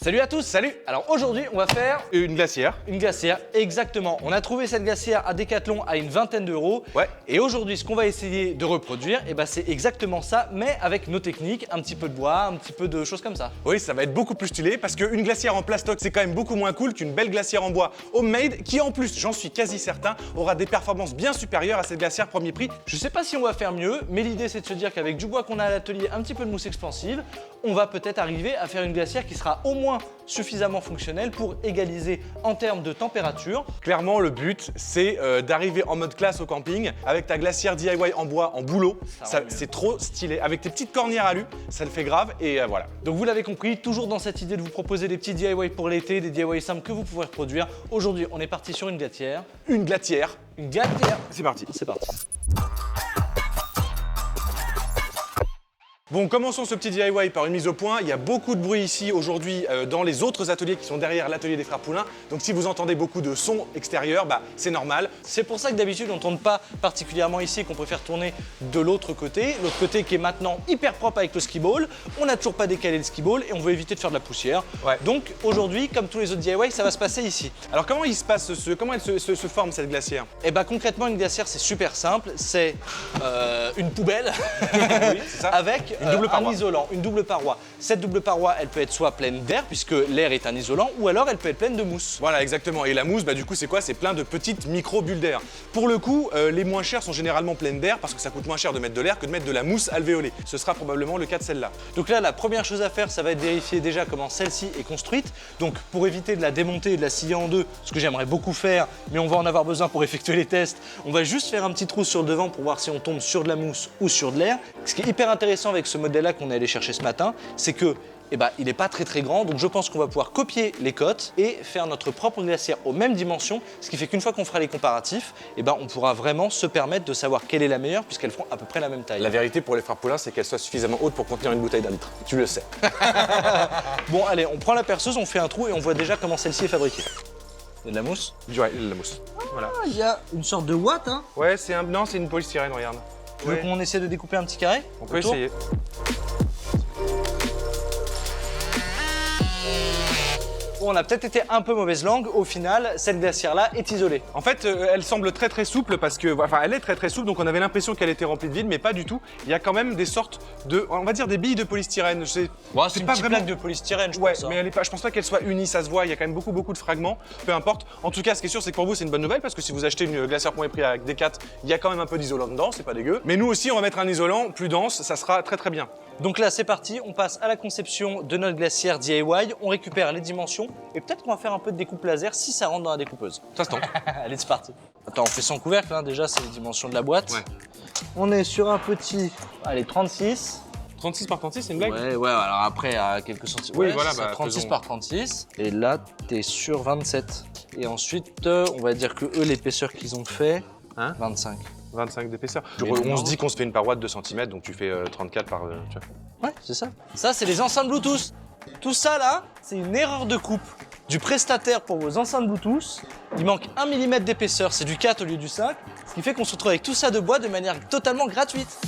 Salut à tous, salut. Alors aujourd'hui, on va faire Une glacière. une glacière, exactement. On a trouvé cette glacière à Decathlon à une vingtaine d'euros. Ouais. Et aujourd'hui, ce qu'on va essayer de reproduire, c'est exactement ça, mais avec nos techniques, un petit peu de bois, un petit peu de choses comme ça. Oui, ça va être beaucoup plus stylé parce qu'une glacière en plastoc, c'est quand même beaucoup moins cool qu'une belle glacière en bois homemade qui, en plus, j'en suis quasi certain, aura des performances bien supérieures à cette glacière premier prix. Je sais pas si on va faire mieux, mais l'idée c'est de se dire qu'avec du bois qu'on a à l'atelier, un petit peu de mousse expansive, on va peut-être arriver à faire une glacière qui sera au moins suffisamment fonctionnelle pour égaliser en termes de température. Clairement, le but, c'est d'arriver en mode classe au camping avec ta glacière DIY en bois, en bouleau. C'est trop stylé. Avec tes petites cornières alu, ça le fait grave et voilà. Donc vous l'avez compris, toujours dans cette idée de vous proposer des petits DIY pour l'été, des DIY simples que vous pouvez reproduire. Aujourd'hui, on est parti sur une glacière. Une glacière. Une glacière. C'est parti. C'est parti. Bon, commençons ce petit DIY par une mise au point. Il y a beaucoup de bruit ici aujourd'hui dans les autres ateliers qui sont derrière l'atelier des frères Poulain. Donc si vous entendez beaucoup de sons extérieurs, c'est normal. C'est pour ça que d'habitude on tourne pas particulièrement ici, qu'on préfère tourner de l'autre côté qui est maintenant hyper propre avec le ski ball. On n'a toujours pas décalé le ski ball et on veut éviter de faire de la poussière. Ouais. Donc aujourd'hui, comme tous les autres DIY, ça va se passer ici. Alors comment il se passe comment elle se forme cette glacière? Concrètement, une glacière c'est super simple, c'est une poubelle Oui, c'est ça. avec Une double paroi. un isolant, une double paroi. Cette double paroi, elle peut être soit pleine d'air, puisque l'air est un isolant, ou alors elle peut être pleine de mousse. Voilà, exactement. Et la mousse, du coup, c'est quoi? C'est plein de petites micro-bulles d'air. Pour le coup, les moins chères sont généralement pleines d'air parce que ça coûte moins cher de mettre de l'air que de mettre de la mousse alvéolée. Ce sera probablement le cas de celle-là. Donc là, la première chose à faire, ça va être vérifier déjà comment celle-ci est construite. Donc pour éviter de la démonter et de la scier en deux, ce que j'aimerais beaucoup faire, mais on va en avoir besoin pour effectuer les tests, on va juste faire un petit trou sur le devant pour voir si on tombe sur de la mousse ou sur de l'air. Ce qui est hyper intéressant avec ce modèle-là qu'on est allé chercher ce matin, c'est que il n'est pas très grand, donc je pense qu'on va pouvoir copier les cotes et faire notre propre glacière aux mêmes dimensions, ce qui fait qu'une fois qu'on fera les comparatifs, on pourra vraiment se permettre de savoir quelle est la meilleure puisqu'elles font à peu près la même taille. La vérité pour les frères Poulain, c'est qu'elle soit suffisamment haute pour contenir une bouteille d'un litre. Tu le sais. Bon, allez, on prend la perceuse, on fait un trou et on voit déjà comment celle-ci est fabriquée. Il y a de la mousse? Ouais, de la mousse. Voilà. Il y a une sorte de ouate, hein. Ouais, non, c'est une polystyrène, regarde. Tu veux qu'on essaie de découper un petit carré? On peut autour essayer. Bon, on a peut-être été un peu mauvaise langue. Au final, cette glacière-là est isolée. En fait, elle semble très souple parce que, elle est très souple, donc on avait l'impression qu'elle était remplie de vide, mais pas du tout. Il y a quand même des sortes de, on va dire des billes de polystyrène. C'est une petite plaque de polystyrène, je pense. Mais je pense pas qu'elle soit unie, ça se voit. Il y a quand même beaucoup de fragments. Peu importe. En tout cas, ce qui est sûr, c'est que pour vous, c'est une bonne nouvelle parce que si vous achetez une glacière premier prix avec Decat, il y a quand même un peu d'isolant dedans, c'est pas dégueu. Mais nous aussi, on va mettre un isolant plus dense, ça sera très bien. Donc là, c'est parti, on passe à la conception de notre glacière DIY, on récupère les dimensions et peut-être qu'on va faire un peu de découpe laser si ça rentre dans la découpeuse. Ça se tente. Allez, c'est parti. Attends, on fait sans couvercle, hein. Déjà, c'est les dimensions de la boîte. Ouais. On est sur un petit, allez, 36. 36 par 36, c'est une blague? Ouais, alors après, à quelques centimètres. Oui, ouais, voilà, c'est ça, 36 faisons. par 36. Et là, t'es sur 27. Et ensuite, on va dire que eux, l'épaisseur qu'ils ont fait, 25. 25 d'épaisseur. Mais On non. se dit qu'on se fait une paroi de 2 cm, donc tu fais 34 par... tu vois. Ouais, c'est ça. Ça, c'est les enceintes Bluetooth. Tout ça, là, c'est une erreur de coupe du prestataire pour vos enceintes Bluetooth. Il manque 1 mm d'épaisseur, c'est du 4 au lieu du 5, ce qui fait qu'on se retrouve avec tout ça de bois de manière totalement gratuite.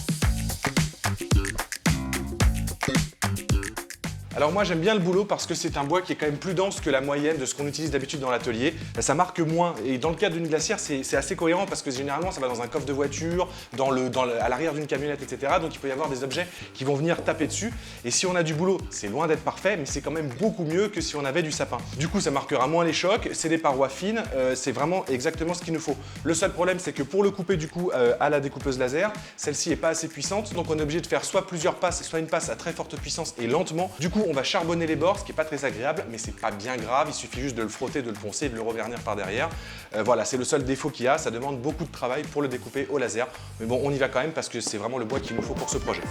Alors moi j'aime bien le boulot parce que c'est un bois qui est quand même plus dense que la moyenne de ce qu'on utilise d'habitude dans l'atelier. Ça marque moins et dans le cadre d'une glacière c'est assez cohérent parce que généralement ça va dans un coffre de voiture, à l'arrière d'une camionnette, etc. Donc il peut y avoir des objets qui vont venir taper dessus. Et si on a du boulot, c'est loin d'être parfait, mais c'est quand même beaucoup mieux que si on avait du sapin. Du coup ça marquera moins les chocs, c'est des parois fines, c'est vraiment exactement ce qu'il nous faut. Le seul problème c'est que pour le couper du coup à la découpeuse laser, celle-ci est pas assez puissante, donc on est obligé de faire soit plusieurs passes, soit une passe à très forte puissance et lentement. Du coup on va charbonner les bords, ce qui est pas très agréable, mais c'est pas bien grave, il suffit juste de le frotter, de le poncer et de le revernir par derrière. Voilà, c'est le seul défaut qu'il y a, ça demande beaucoup de travail pour le découper au laser. Mais bon, on y va quand même parce que c'est vraiment le bois qu'il nous faut pour ce projet.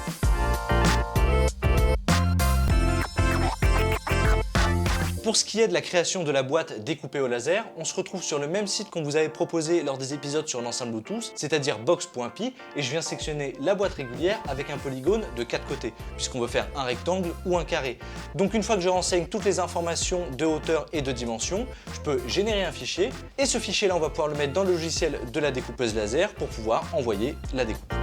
Pour ce qui est de la création de la boîte découpée au laser, on se retrouve sur le même site qu'on vous avait proposé lors des épisodes sur l'enceinte Bluetooth, c'est-à-dire box.pi, et je viens sectionner la boîte régulière avec un polygone de 4 côtés, puisqu'on veut faire un rectangle ou un carré. Donc une fois que je renseigne toutes les informations de hauteur et de dimension, je peux générer un fichier, et ce fichier-là, on va pouvoir le mettre dans le logiciel de la découpeuse laser pour pouvoir envoyer la découpe.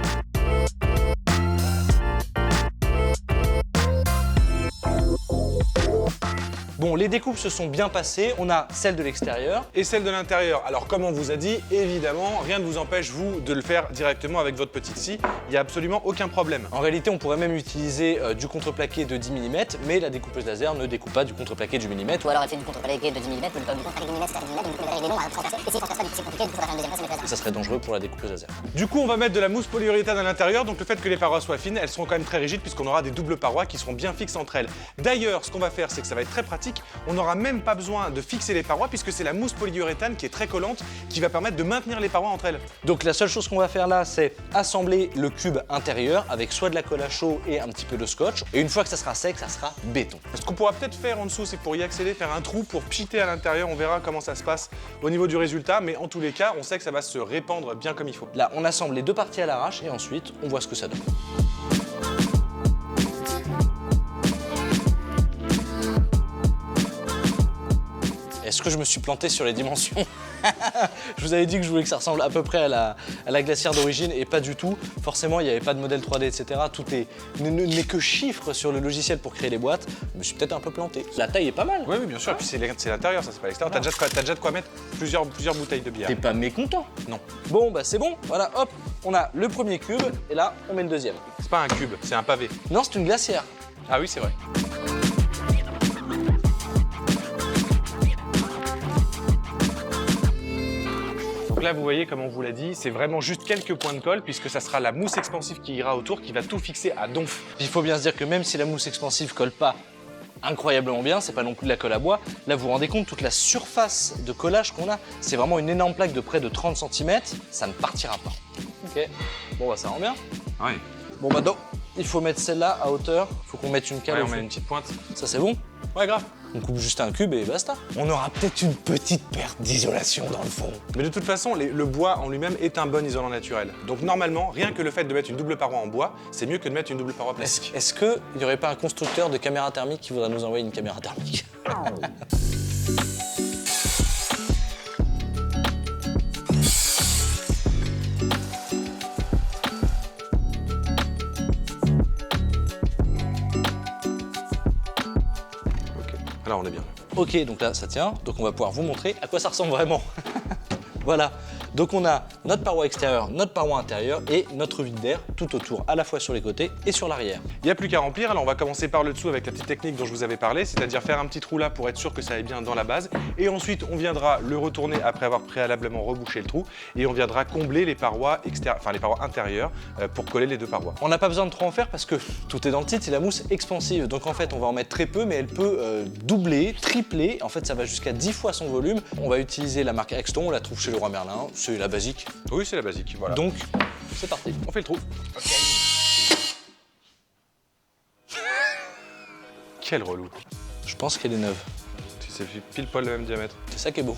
Bon, les découpes se sont bien passées, on a celle de l'extérieur. Et celle de l'intérieur. Alors comme on vous a dit, évidemment, rien ne vous empêche vous de le faire directement avec votre petite scie. Il n'y a absolument aucun problème. En réalité, on pourrait même utiliser du contreplaqué de 10 mm, mais la découpeuse laser ne découpe pas du contreplaqué du millimètre. Ou alors elle fait du contreplaqué de 10 mm, ou du contreplaqué de 10 mm, c'est 10 mm, donc il est long à transpercer. Et si transperce pas, du coup c'est compliqué, du coup faudra faire une deuxième fois, c'est Ça serait dangereux pour la découpeuse laser. Du coup, on va mettre de la mousse polyuréthane à l'intérieur, donc le fait que les parois soient fines, elles seront quand même très rigides puisqu'on aura des doubles parois qui seront bien fixes entre elles. D'ailleurs, ce qu'on va faire, c'est que ça va être très pratique. On n'aura même pas besoin de fixer les parois puisque c'est la mousse polyuréthane qui est très collante qui va permettre de maintenir les parois entre elles. Donc la seule chose qu'on va faire là, c'est assembler le cube intérieur avec soit de la colle à chaud et un petit peu de scotch. Et une fois que ça sera sec, ça sera béton. Ce qu'on pourra peut-être faire en dessous, c'est pour y accéder, faire un trou pour pchiter à l'intérieur. On verra comment ça se passe au niveau du résultat, mais en tous les cas, on sait que ça va se répandre bien comme il faut. Là, on assemble les deux parties à l'arrache et ensuite, on voit ce que ça donne. Est-ce que je me suis planté sur les dimensions? Je vous avais dit que je voulais que ça ressemble à peu près à la glacière d'origine et pas du tout. Forcément, il n'y avait pas de modèle 3D, etc. Tout n'est que chiffres sur le logiciel pour créer les boîtes. Je me suis peut-être un peu planté. La taille est pas mal. Oui, bien sûr. Et puis c'est l'intérieur, ça c'est pas l'extérieur. T'as déjà de quoi mettre plusieurs bouteilles de bière. T'es pas mécontent? Non. Bon, bah c'est bon. Voilà, hop, on a le premier cube et là, on met le deuxième. C'est pas un cube, c'est un pavé. Non, c'est une glacière. Ah oui, c'est vrai. Donc là, vous voyez, comme on vous l'a dit, c'est vraiment juste quelques points de colle puisque ça sera la mousse expansive qui ira autour, qui va tout fixer à donf. Il faut bien se dire que même si la mousse expansive colle pas incroyablement bien, c'est pas non plus de la colle à bois. Là, vous vous rendez compte, toute la surface de collage qu'on a, c'est vraiment une énorme plaque de près de 30 cm, ça ne partira pas. Ok, bon bah ça rend bien. Ouais. Bon bah donc, il faut mettre celle-là à hauteur, il faut qu'on mette une cale Ouais, au on fond. met une petite pointe. Ça c'est bon? Ouais, grave. On coupe juste un cube et basta. On aura peut-être une petite perte d'isolation dans le fond. Mais de toute façon, le bois en lui-même est un bon isolant naturel. Donc normalement, rien que le fait de mettre une double paroi en bois, c'est mieux que de mettre une double paroi plastique. Est-ce qu'il n'y aurait pas un constructeur de caméra thermique qui voudrait nous envoyer une caméra thermique? Là, on est bien. Ok, donc là ça tient, donc on va pouvoir vous montrer à quoi ça ressemble vraiment. Voilà, donc on a notre paroi extérieure, notre paroi intérieure et notre vide d'air tout autour, à la fois sur les côtés et sur l'arrière. Il n'y a plus qu'à remplir, alors on va commencer par le dessous avec la petite technique dont je vous avais parlé, c'est-à-dire faire un petit trou là pour être sûr que ça aille bien dans la base, et ensuite on viendra le retourner après avoir préalablement rebouché le trou, et on viendra combler les parois les parois intérieures pour coller les deux parois. On n'a pas besoin de trop en faire parce que tout est dans le titre, c'est la mousse expansive, donc en fait on va en mettre très peu, mais elle peut doubler, tripler, en fait ça va jusqu'à 10 fois son volume. On va utiliser la marque Exton, on la trouve chez Leroy Merlin, c'est la basique. Oui, c'est la basique, voilà. Donc, c'est parti. On fait le trou. Quel relou. Je pense qu'elle est neuve. C'est pile poil le même diamètre. C'est ça qui est beau.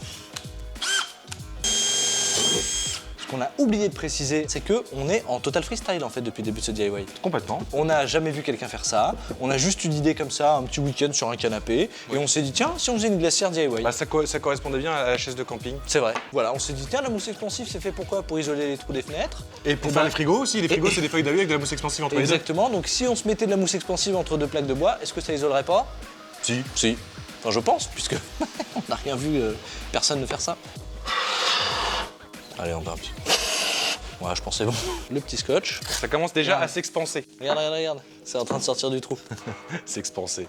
Ce qu'on a oublié de préciser, c'est qu'on est en total freestyle en fait depuis le début de ce DIY. Complètement. On n'a jamais vu quelqu'un faire ça, on a juste une idée comme ça, un petit week-end sur un canapé, et on s'est dit tiens, si on faisait une glacière DIY. Bah, ça correspondait bien à la chaise de camping. C'est vrai. Voilà, on s'est dit tiens, la mousse expansive c'est fait pour quoi? Pour isoler les trous des fenêtres. Et pour faire les frigos aussi, les frigos c'est des feuilles d'alu avec de la mousse expansive entre les deux. Exactement, donc si on se mettait de la mousse expansive entre deux plaques de bois, est-ce que ça isolerait pas? Si. Si. Enfin je pense, puisque on n'a rien vu personne ne faire ça. Allez, on va un petit. Ouais, je pense que c'est bon. Le petit scotch. Ça commence déjà à s'expanser. Regarde, regarde, regarde. C'est en train de sortir du trou. S'expanser.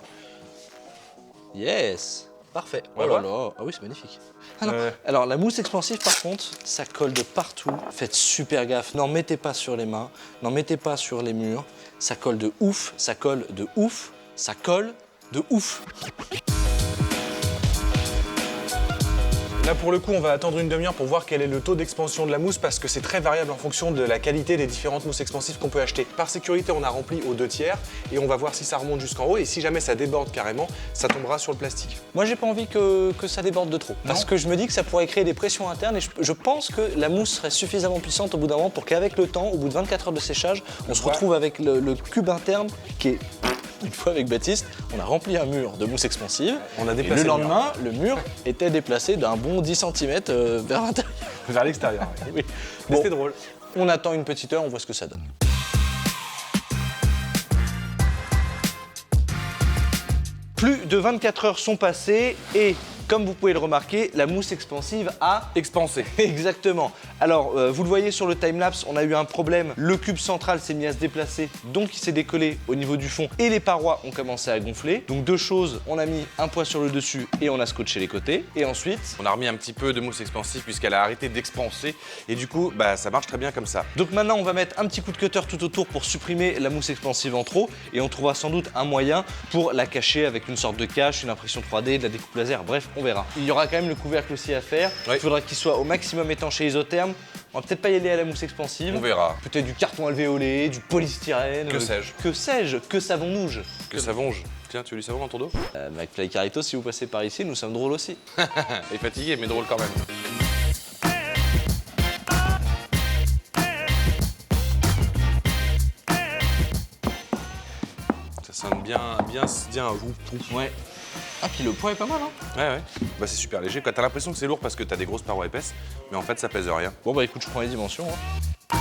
Yes. Parfait. Ouais, Oh là ouais. là. Ah oui, c'est magnifique. Ah non. Alors, la mousse expansive, par contre, ça colle de partout. Faites super gaffe. N'en mettez pas sur les mains. N'en mettez pas sur les murs. Ça colle de ouf. Ça colle de ouf. Ça colle de ouf. Là pour le coup on va attendre une demi-heure pour voir quel est le taux d'expansion de la mousse parce que c'est très variable en fonction de la qualité des différentes mousses expansives qu'on peut acheter. Par sécurité on a rempli aux 2/3 et on va voir si ça remonte jusqu'en haut et si jamais ça déborde carrément, ça tombera sur le plastique. Moi, j'ai pas envie que ça déborde de trop. Parce que je me dis que ça pourrait créer des pressions internes et je pense que la mousse serait suffisamment puissante au bout d'un moment pour qu'avec le temps, au bout de 24 heures de séchage, on se retrouve avec le cube interne qui est... Une fois avec Baptiste, on a rempli un mur de mousse expansive. On a et déplacé le le mur. lendemain, le mur était déplacé d'un bon 10 cm vers l'intérieur. Vers l'extérieur. Oui. Mais Bon, c'était drôle. on attend une petite heure, on voit ce que ça donne. Plus de 24 heures sont passées et comme vous pouvez le remarquer, la mousse expansive a Expansé. Exactement. Alors, vous le voyez sur le timelapse, on a eu un problème. Le cube central s'est mis à se déplacer, donc il s'est décollé au niveau du fond et les parois ont commencé à gonfler. Donc deux choses, on a mis un poids sur le dessus et on a scotché les côtés. Et ensuite, On a remis un petit peu de mousse expansive puisqu'elle a arrêté d'expanser et du coup, bah, ça marche très bien comme ça. donc maintenant on va mettre un petit coup de cutter tout autour pour supprimer la mousse expansive en trop et on trouvera sans doute un moyen pour la cacher avec une sorte de cache, une impression 3D, de la découpe laser, bref, on verra. Il y aura quand même le couvercle aussi à faire. Oui. Il faudra qu'il soit au maximum étanche et isotherme. On va peut-être pas y aller à la mousse expansive. On verra. Peut-être du carton alvéolé, du polystyrène. Que sais-je. Que sais-je. Que savons-nous? Que savonge. Tiens, tu veux du savon dans ton dos? McFly Carito, si vous passez par ici, nous sommes drôles aussi. Il est fatigué, mais drôle quand même. Ça sonne bien. Ouais. Ah, puis le poids est pas mal, hein. Ouais. Bah, c'est super léger. T'as l'impression que c'est lourd parce que t'as des grosses parois épaisses, mais en fait, ça pèse rien. Bon, bah écoute, je prends les dimensions. Hein.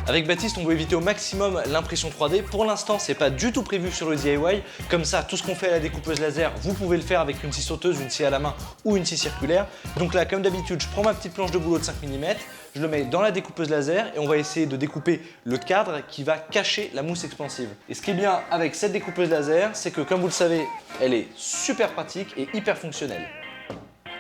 Avec Baptiste, on veut éviter au maximum l'impression 3D. Pour l'instant, c'est pas du tout prévu sur le DIY. Comme ça, tout ce qu'on fait à la découpeuse laser, vous pouvez le faire avec une scie sauteuse, une scie à la main ou une scie circulaire. Donc là, comme d'habitude, je prends ma petite planche de boulot de 5 mm, je le mets dans la découpeuse laser et on va essayer de découper le cadre qui va cacher la mousse expansive. Et ce qui est bien avec cette découpeuse laser, c'est que comme vous le savez, elle est super pratique et hyper fonctionnelle.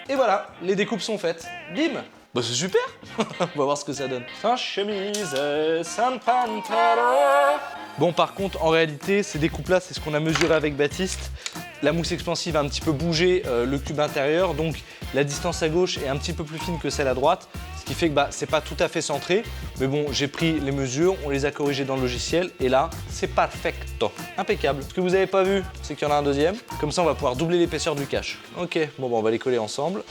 Et voilà, les découpes sont faites. Bim! Bah c'est super. On va voir ce que ça donne. Sans chemise, sans pantalon. Bon, par contre, en réalité, ces découpes-là, c'est ce qu'on a mesuré avec Baptiste. La mousse expansive a un petit peu bougé le cube intérieur, donc la distance à gauche est un petit peu plus fine que celle à droite, ce qui fait que bah, c'est pas tout à fait centré. Mais bon, j'ai pris les mesures, on les a corrigées dans le logiciel, et là, c'est perfecto. Impeccable. Ce que vous n'avez pas vu, c'est qu'il y en a un deuxième. Comme ça, on va pouvoir doubler l'épaisseur du cache. Ok, bon, bah, on va les coller ensemble.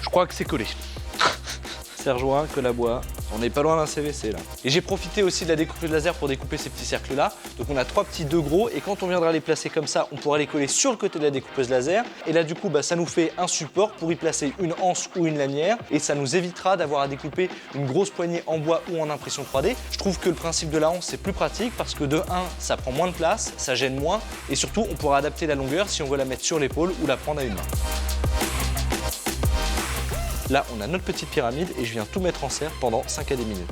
Je crois que c'est collé. Serge Join, que la bois. On n'est pas loin d'un CVC là. Et j'ai profité aussi de la découpeuse laser pour découper ces petits cercles là. Donc on a 3 petits 2 gros et quand on viendra les placer comme ça, on pourra les coller sur le côté de la découpeuse laser. Et là du coup, bah, ça nous fait un support pour y placer une anse ou une lanière et ça nous évitera d'avoir à découper une grosse poignée en bois ou en impression 3D. Je trouve que le principe de la anse c'est plus pratique parce que de 1, ça prend moins de place, ça gêne moins et surtout on pourra adapter la longueur si on veut la mettre sur l'épaule ou la prendre à une main. Là, on a notre petite pyramide et je viens tout mettre en serre pendant 5 à 10 minutes.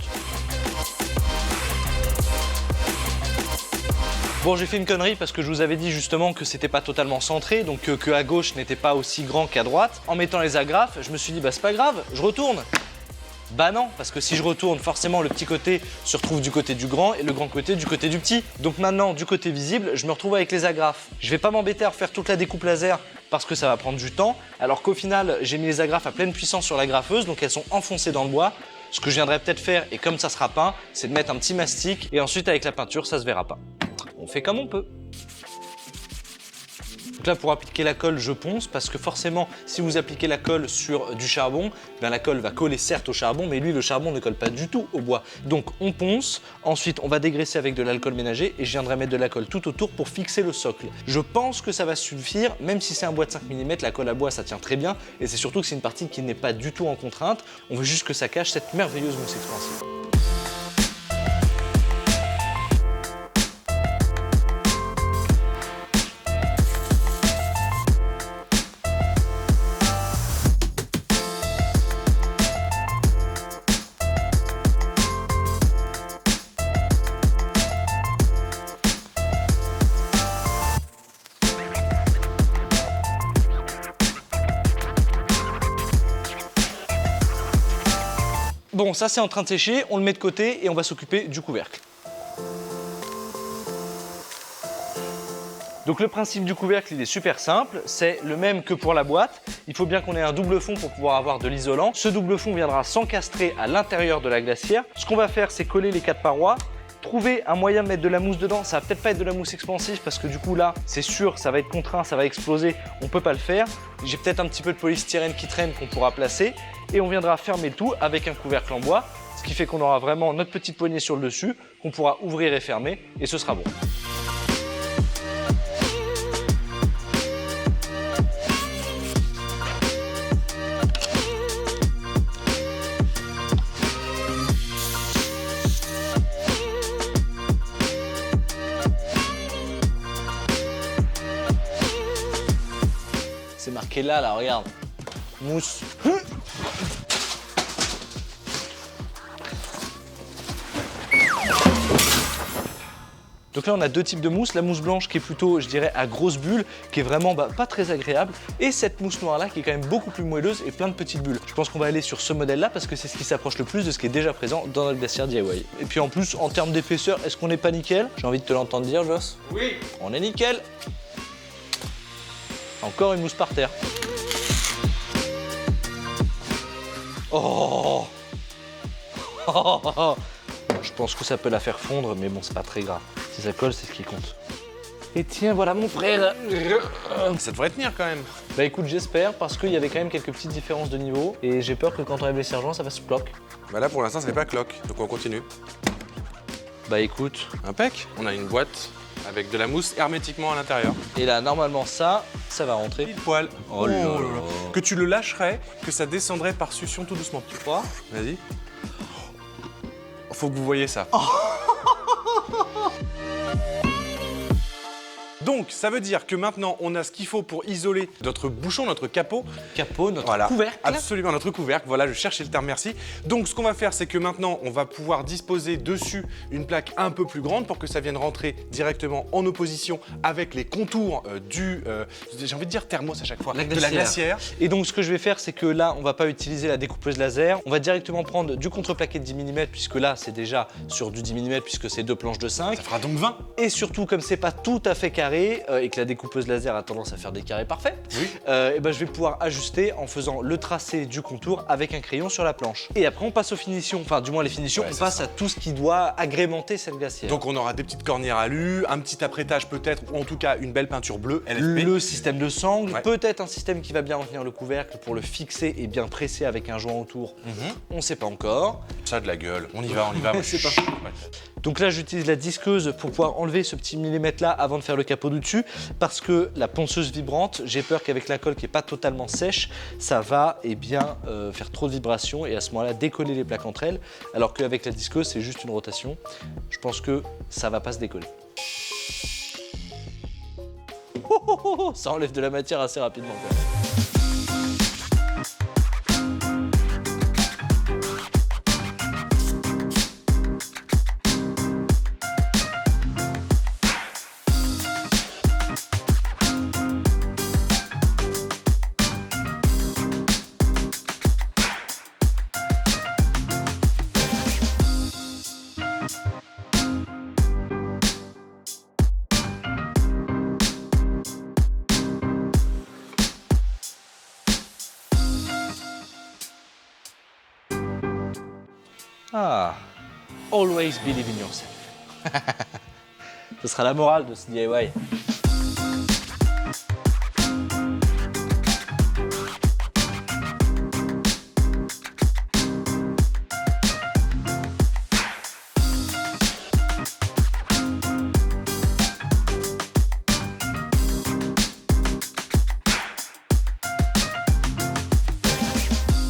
Bon, j'ai fait une connerie parce que je vous avais dit justement que c'était pas totalement centré, donc que à gauche n'était pas aussi grand qu'à droite. En mettant les agrafes, je me suis dit, bah c'est pas grave, je retourne. Bah non, parce que si je retourne, forcément le petit côté se retrouve du côté du grand et le grand côté du côté du petit. Donc maintenant, du côté visible, je me retrouve avec les agrafes. Je vais pas m'embêter à refaire toute la découpe laser parce que ça va prendre du temps, alors qu'au final, j'ai mis les agrafes à pleine puissance sur la graffeuse, donc elles sont enfoncées dans le bois. Ce que je viendrai peut-être faire, et comme ça sera peint, c'est de mettre un petit mastic et ensuite avec la peinture, ça se verra pas. On fait comme on peut. Donc là, pour appliquer la colle, je ponce parce que forcément, si vous appliquez la colle sur du charbon, ben la colle va coller certes au charbon, mais lui, le charbon ne colle pas du tout au bois. Donc on ponce, ensuite on va dégraisser avec de l'alcool ménager et je viendrai mettre de la colle tout autour pour fixer le socle. Je pense que ça va suffire, même si c'est un bois de 5 mm, la colle à bois ça tient très bien et c'est surtout que c'est une partie qui n'est pas du tout en contrainte. On veut juste que ça cache cette merveilleuse mousse expansive. Bon, ça c'est en train de sécher, on le met de côté et on va s'occuper du couvercle. Donc le principe du couvercle, il est super simple, c'est le même que pour la boîte. Il faut bien qu'on ait un double fond pour pouvoir avoir de l'isolant. Ce double fond viendra s'encastrer à l'intérieur de la glacière. Ce qu'on va faire, c'est coller les 4 parois, trouver un moyen de mettre de la mousse dedans. Ça va peut-être pas être de la mousse expansive parce que du coup là, c'est sûr, ça va être contraint, ça va exploser, on peut pas le faire. J'ai peut-être un petit peu de polystyrène qui traîne qu'on pourra placer et on viendra fermer le tout avec un couvercle en bois. Ce qui fait qu'on aura vraiment notre petite poignée sur le dessus, qu'on pourra ouvrir et fermer, et ce sera bon. C'est marqué là, regarde. Mousse. Donc là, on a deux types de mousse. La mousse blanche qui est plutôt, je dirais, à grosse bulle, qui est vraiment pas très agréable. Et cette mousse noire-là qui est quand même beaucoup plus moelleuse et plein de petites bulles. Je pense qu'on va aller sur ce modèle-là parce que c'est ce qui s'approche le plus de ce qui est déjà présent dans notre glacière DIY. Et puis en plus, en termes d'épaisseur, est-ce qu'on n'est pas nickel? J'ai envie de te l'entendre dire, Joss. Oui. On est nickel. Encore une mousse par terre. Oh. Je pense que ça peut la faire fondre, mais bon, c'est pas très grave. Si ça colle, c'est ce qui compte. Et tiens, voilà mon frère. Ça devrait tenir quand même. Bah écoute, j'espère, parce qu'il y avait quand même quelques petites différences de niveau, et j'ai peur que quand on enlève les sergents, ça fasse ploc. Bah là pour l'instant ça n'est pas cloque, donc on continue. Bah écoute. Impec. On a une boîte avec de la mousse hermétiquement à l'intérieur. Et là, normalement, ça va rentrer. Pile poil. Oh là là. Que tu le lâcherais, que ça descendrait par succion tout doucement. Tu crois? Vas-y. Faut que vous voyez ça. Donc, ça veut dire que maintenant, on a ce qu'il faut pour isoler notre bouchon, notre capot. Capot, notre Voilà, couvercle. absolument, notre couvercle. Voilà, je cherchais le terme, merci. Donc, ce qu'on va faire, c'est que maintenant, on va pouvoir disposer dessus une plaque un peu plus grande pour que ça vienne rentrer directement en opposition avec les contours j'ai envie de dire thermos à chaque fois, de la glacière. Et donc, ce que je vais faire, c'est que là, on va pas utiliser la découpeuse laser. On va directement prendre du contreplaqué de 10 mm, puisque là, c'est déjà sur du 10 mm, puisque c'est deux planches de 5. Ça fera donc 20. Et surtout, comme c'est pas tout à fait carré, et que la découpeuse laser a tendance à faire des carrés parfaits, oui. Et ben je vais pouvoir ajuster en faisant le tracé du contour avec un crayon sur la planche. Et après on passe aux finitions, enfin du moins les finitions, Ouais, on passe à tout ce qui doit agrémenter cette glacière. Donc on aura des petites cornières alu, un petit apprêtage peut-être, ou en tout cas une belle peinture bleue, LFP. Le système de sangle, Ouais. peut-être un système qui va bien retenir le couvercle pour le fixer et bien presser avec un joint autour. On sait pas encore. Ça a de la gueule, on y va, moi, C'est pas chut. Ouais. Donc là, j'utilise la disqueuse pour pouvoir enlever ce petit millimètre là avant de faire le capot du dessus, parce que la ponceuse vibrante, j'ai peur qu'avec la colle qui n'est pas totalement sèche, ça va faire trop de vibrations et à ce moment-là décoller les plaques entre elles, alors qu'avec la disqueuse, c'est juste une rotation. Je pense que ça va pas se décoller. Ça enlève de la matière assez rapidement. Ah, always believe in yourself. Ce sera la morale de ce DIY.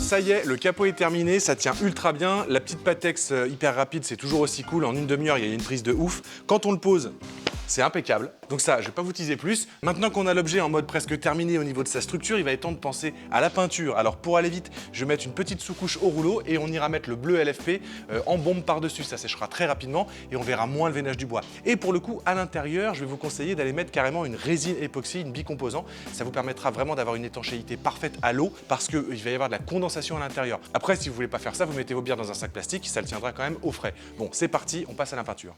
Ça y est, le capot est terminé, ça tient ultra bien. La petite Patex hyper rapide, c'est toujours aussi cool. En une demi-heure, il y a une prise de ouf. Quand on le pose, c'est impeccable. Donc ça, je vais pas vous teaser plus. Maintenant qu'on a l'objet en mode presque terminé au niveau de sa structure, il va être temps de penser à la peinture. Alors pour aller vite, je vais mettre une petite sous-couche au rouleau et on ira mettre le bleu LFP en bombe par-dessus. Ça séchera très rapidement et on verra moins le veinage du bois. Et pour le coup, à l'intérieur, je vais vous conseiller d'aller mettre carrément une résine époxy, une bicomposant. Ça vous permettra vraiment d'avoir une étanchéité parfaite à l'eau parce qu'il va y avoir de la condensation à l'intérieur. Après, si vous voulez pas faire ça, vous mettez vos bières dans un sac plastique, ça le tiendra quand même au frais. Bon, c'est parti, on passe à la peinture.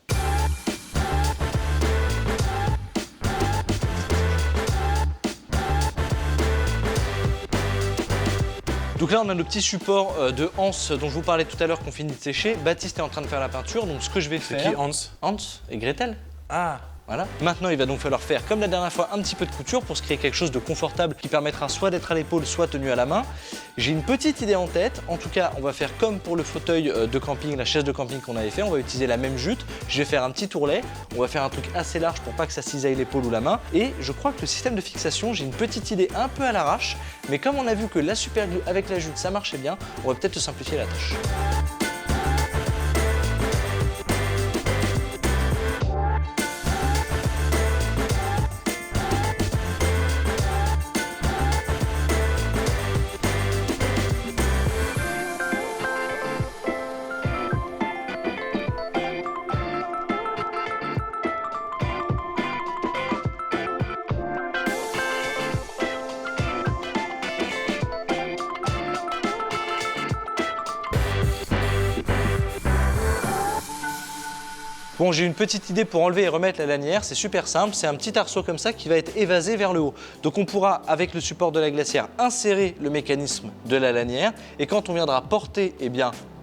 Donc là, on a le petit support de Hans dont je vous parlais tout à l'heure qu'on finit de sécher. Baptiste est en train de faire la peinture, donc ce que je vais C'est faire... qui, Hans? Hans et Gretel. Ah, Voilà. Maintenant, il va donc falloir faire, comme la dernière fois, un petit peu de couture pour se créer quelque chose de confortable qui permettra soit d'être à l'épaule, soit tenu à la main. J'ai une petite idée en tête. En tout cas, on va faire comme pour le fauteuil de camping, la chaise de camping qu'on avait fait. On va utiliser la même jute. Je vais faire un petit ourlet. On va faire un truc assez large pour pas que ça cisaille l'épaule ou la main. Et je crois que le système de fixation, j'ai une petite idée un peu à l'arrache. Mais comme on a vu que la super glue avec la jute, ça marchait bien, on va peut-être simplifier la tâche. Bon, j'ai une petite idée pour enlever et remettre la lanière, c'est super simple, c'est un petit arceau comme ça qui va être évasé vers le haut. Donc on pourra, avec le support de la glacière, insérer le mécanisme de la lanière et quand on viendra porter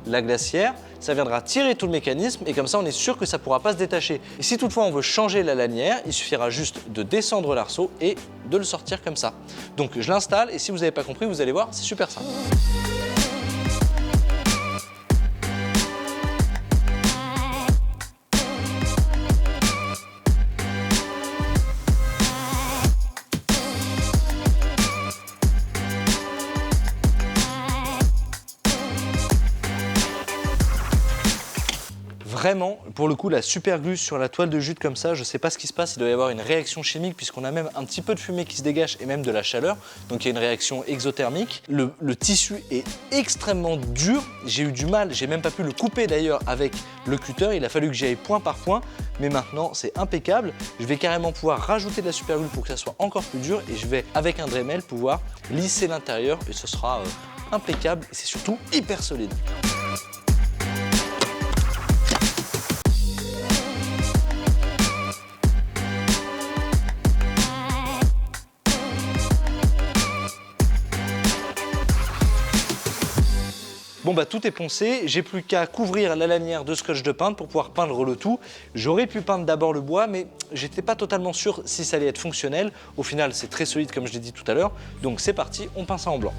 la glacière, ça viendra tirer tout le mécanisme et comme ça on est sûr que ça ne pourra pas se détacher. Et si toutefois on veut changer la lanière, il suffira juste de descendre l'arceau et de le sortir comme ça. Donc je l'installe et si vous n'avez pas compris, vous allez voir, c'est super simple. Vraiment, pour le coup, la super glue sur la toile de jute comme ça, je ne sais pas ce qui se passe, il doit y avoir une réaction chimique puisqu'on a même un petit peu de fumée qui se dégage et même de la chaleur, donc il y a une réaction exothermique. Le tissu est extrêmement dur, j'ai eu du mal, j'ai même pas pu le couper d'ailleurs avec le cutter, il a fallu que j'y aille point par point, mais maintenant c'est impeccable. Je vais carrément pouvoir rajouter de la super glue pour que ça soit encore plus dur et je vais, avec un Dremel, pouvoir lisser l'intérieur et ce sera impeccable et c'est surtout hyper solide. Bon bah tout est poncé, j'ai plus qu'à couvrir la lanière de scotch de peintre pour pouvoir peindre le tout. J'aurais pu peindre d'abord le bois mais j'étais pas totalement sûr si ça allait être fonctionnel. Au final c'est très solide comme je l'ai dit tout à l'heure, donc c'est parti, on peint ça en blanc.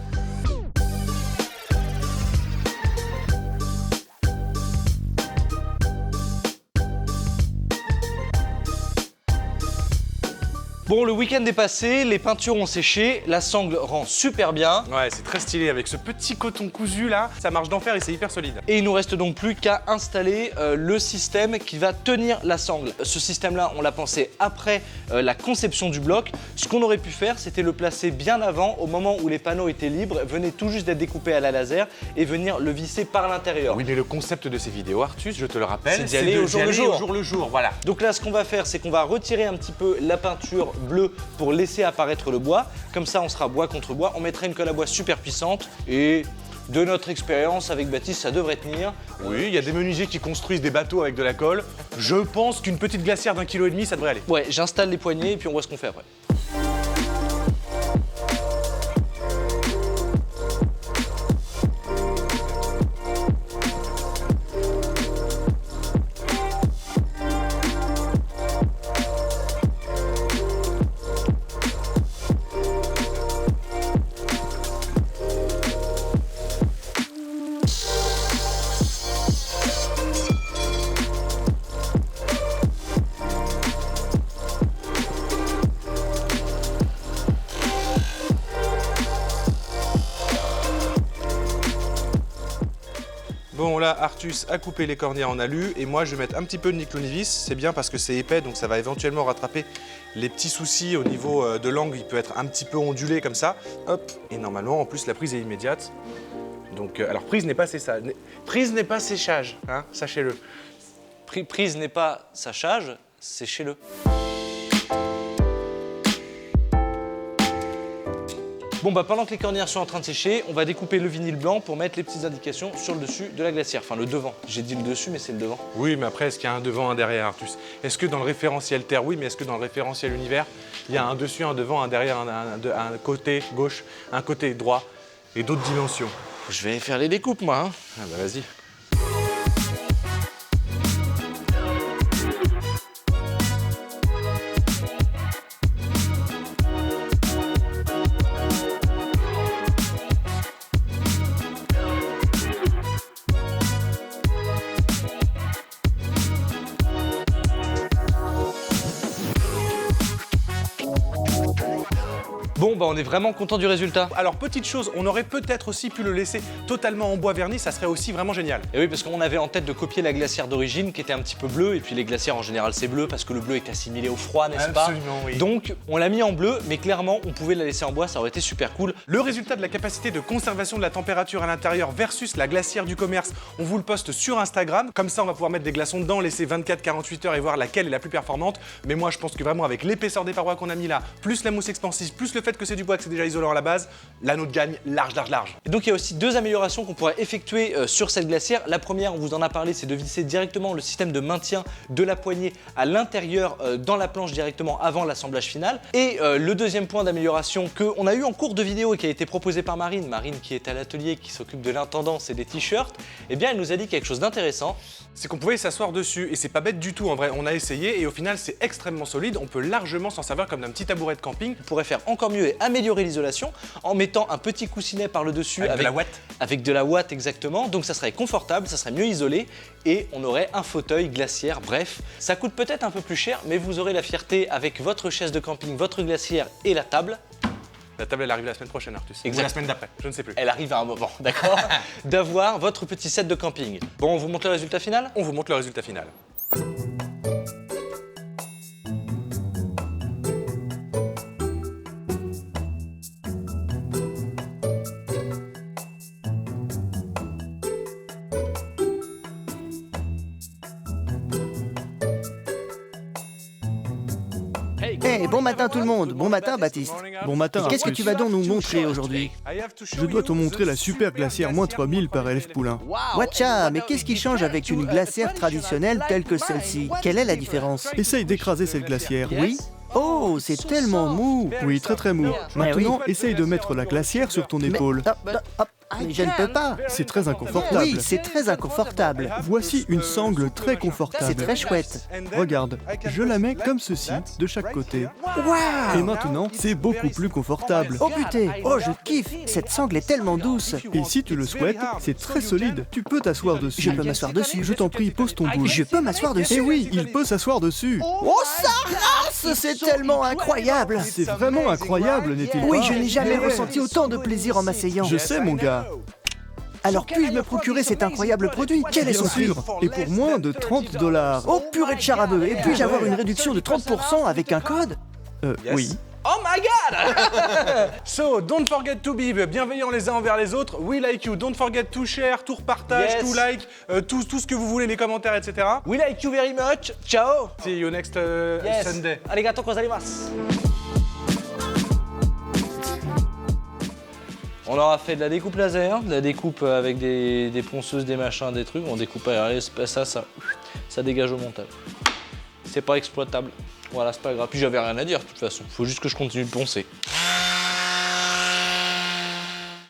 Bon, le week-end est passé, les peintures ont séché, la sangle rend super bien. Ouais, c'est très stylé avec ce petit coton cousu là, ça marche d'enfer et c'est hyper solide. Et il nous reste donc plus qu'à installer le système qui va tenir la sangle. Ce système-là, on l'a pensé après la conception du bloc. Ce qu'on aurait pu faire, c'était le placer bien avant, au moment où les panneaux étaient libres, venaient tout juste d'être découpés à la laser et venir le visser par l'intérieur. Oui, mais le concept de ces vidéos, Artus, je te le rappelle, c'est d'y aller au jour le jour. Voilà. Donc là, ce qu'on va faire, c'est qu'on va retirer un petit peu la peinture bleue pour laisser apparaître le bois. Comme ça, on sera bois contre bois. On mettra une colle à bois super puissante et de notre expérience avec Baptiste, ça devrait tenir. Oui, il y a des menuisiers qui construisent des bateaux avec de la colle. Je pense qu'une petite glacière d'1,5 kg, ça devrait aller. Ouais, j'installe les poignées et puis on voit ce qu'on fait après. Bon là, Artus a coupé les cornières en alu et moi je vais mettre un petit peu de Niclonivis. C'est bien parce que c'est épais donc ça va éventuellement rattraper les petits soucis au niveau de l'angle. Il peut être un petit peu ondulé comme ça. Hop. Et normalement en plus la prise est immédiate. Donc alors prise n'est pas séchage. Prise n'est pas séchage, hein, sachez-le. Prise n'est pas séchage, séchez-le. Bon bah pendant que les cornières sont en train de sécher, on va découper le vinyle blanc pour mettre les petites indications sur le dessus de la glacière, enfin le devant. J'ai dit le dessus mais c'est le devant. Oui mais après est-ce qu'il y a un devant, un derrière Artus? Est-ce que dans le référentiel terre, oui, mais est-ce que dans le référentiel univers, il y a un dessus, un devant, un derrière, un côté gauche, un côté droit et d'autres dimensions? Je vais faire les découpes moi. Hein. Ah bah vas-y. Bon, bah on est vraiment content du résultat. Alors petite chose, on aurait peut-être aussi pu le laisser totalement en bois verni, ça serait aussi vraiment génial. Et oui, parce qu'on avait en tête de copier la glacière d'origine qui était un petit peu bleue, et puis les glacières en général c'est bleu parce que le bleu est assimilé au froid, n'est-ce pas? Absolument, oui. Donc on l'a mis en bleu, mais clairement on pouvait la laisser en bois, ça aurait été super cool. Le résultat de la capacité de conservation de la température à l'intérieur versus la glacière du commerce, on vous le poste sur Instagram. Comme ça, on va pouvoir mettre des glaçons dedans, laisser 24-48 heures et voir laquelle est la plus performante. Mais moi, je pense que vraiment, avec l'épaisseur des parois qu'on a mis là, plus la mousse expansive, plus le fait que c'est du bois, que c'est déjà isolant à la base, l'anneau de gagne large. Et donc il y a aussi deux améliorations qu'on pourrait effectuer sur cette glacière. La première, on vous en a parlé, c'est de visser directement le système de maintien de la poignée à l'intérieur dans la planche directement avant l'assemblage final. Et le deuxième point d'amélioration qu'on a eu en cours de vidéo et qui a été proposé par Marine qui est à l'atelier, qui s'occupe de l'intendance et des t-shirts, eh bien elle nous a dit quelque chose d'intéressant. C'est qu'on pouvait s'asseoir dessus et c'est pas bête du tout en vrai. On a essayé et au final c'est extrêmement solide. On peut largement s'en servir comme d'un petit tabouret de camping. On pourrait faire encore mieux et améliorer l'isolation en mettant un petit coussinet par le dessus Avec de la ouate. Avec de la ouate exactement. Donc ça serait confortable, ça serait mieux isolé et on aurait un fauteuil glaciaire. Bref, ça coûte peut-être un peu plus cher, mais vous aurez la fierté avec votre chaise de camping, votre glacière et la table. La table elle arrive la semaine prochaine, Artus. Exact. Ou la semaine d'après, je ne sais plus. Elle arrive à un moment, d'accord? D'avoir votre petit set de camping. Bon, on vous montre le résultat final? On vous montre le résultat final. Hey, bon matin tout le monde, bon matin Baptiste. Bon matin, Qu'est-ce que Artus. tu vas donc nous montrer aujourd'hui? Je dois te montrer la super glacière moins 3000 par Elf Poulain. Watcha, mais qu'est-ce qui change avec une glacière traditionnelle telle que celle-ci? Quelle est la différence? Essaye d'écraser cette glacière. Oui? Oh, c'est tellement mou! Oui, très mou. Maintenant, essaye de mettre la glacière sur ton épaule. Hop, mais je ne peux pas! C'est très inconfortable. Oui, c'est très inconfortable. Voici une sangle très confortable. C'est très chouette. Regarde, je la mets comme ceci, de chaque côté. Et Waouh! maintenant, c'est beaucoup plus confortable. Oh putain! Oh, je kiffe! Cette sangle est tellement douce! Et si tu le souhaites, c'est très solide. Tu peux t'asseoir dessus. Je peux m'asseoir dessus. Je t'en prie, pose ton bouge. Je peux m'asseoir Eh dessus? oui, il peut s'asseoir dessus. Oh, ça race! C'est tellement incroyable! C'est vraiment incroyable, n'est-il pas? Oui, je n'ai jamais ressenti autant de plaisir en m'asseyant. Je sais, mon gars. Alors puis-je me procurer cet incroyable produit? Quel est Bien son prix? sûr. Et pour moins de 30 $. Oh purée de charabeu! Et puis-je avoir une réduction de 30% avec un code? Oui. Oh my god! So, don't forget to be bienveillants les uns envers les autres. We like you. Don't forget to share, to repartage, Yes. to like, tout ce que vous voulez, les commentaires, etc. We like you very much. Ciao! See you next Yes. Sunday. Arigato gozaimasu. On aura fait de la découpe laser, de la découpe avec des ponceuses, des machins, des trucs. On découpe ça dégage au montage. C'est pas exploitable. Voilà, c'est pas grave. Puis j'avais rien à dire de toute façon. Faut juste que je continue de poncer.